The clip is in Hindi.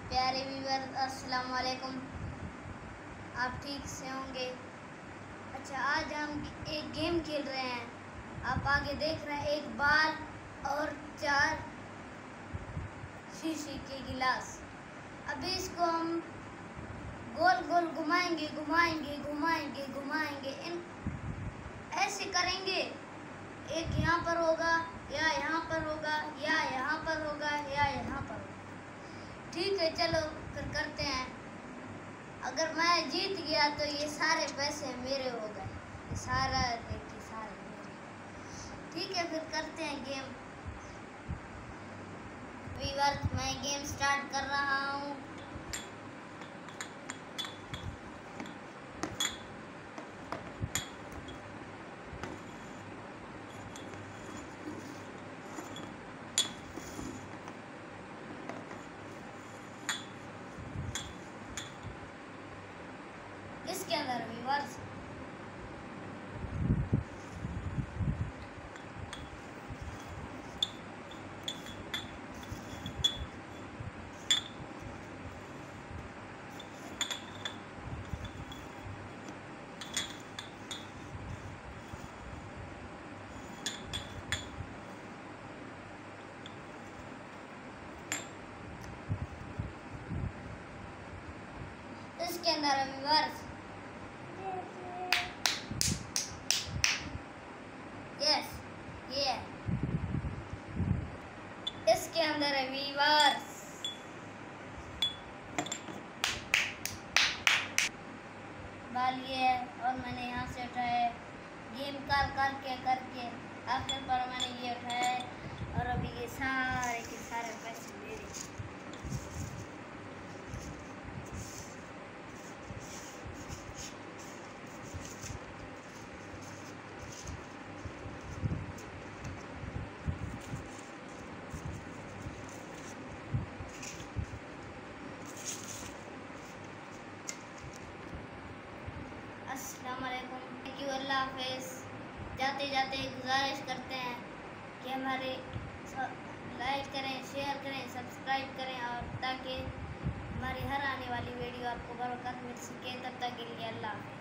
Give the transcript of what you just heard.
प्यारे व्यूअर्स, अस्सलाम वालेकुम। आप ठीक से होंगे। अच्छा, आज हम एक गेम खेल रहे हैं। आप आगे देख रहे हैं एक बाल और 4 शीशे के गिलास। अभी इसको हम गोल गोल घुमाएंगे घुमाएंगे घुमाएंगे घुमाएंगे, इन ऐसे करेंगे। एक यहाँ पर होगा या यहाँ पर होगा या यहाँ पर होगा या यहाँ पर होगा। ठीक है, चलो फिर करते हैं। अगर मैं जीत गया तो ये सारे पैसे मेरे हो गए, ये सारा देखिए सारे मेरे। ठीक है, फिर करते हैं गेम। व्यूअर्स, मैं गेम स्टार्ट कर रहा हूँ। इसके अंदर व्यूअर्स इसके अंदर व्यूअर्स यस ये इसके अंदर है व्यूअर्स। बाल ये है और मैंने यहाँ से उठाया। गेम करके आखिर पर मैंने ये उठाया और अभी ये सारे के सारे पैसे मेरे। अस्सलाम वालेकुम, थैंक यू, अल्लाह हाफिज़। जाते जाते गुजारिश करते हैं कि हमारे लाइक करें, शेयर करें, सब्सक्राइब करें, और ताकि हमारी हर आने वाली वीडियो आपको बरकत मिल सके। तब तक के लिए अल्लाह हाफिज़।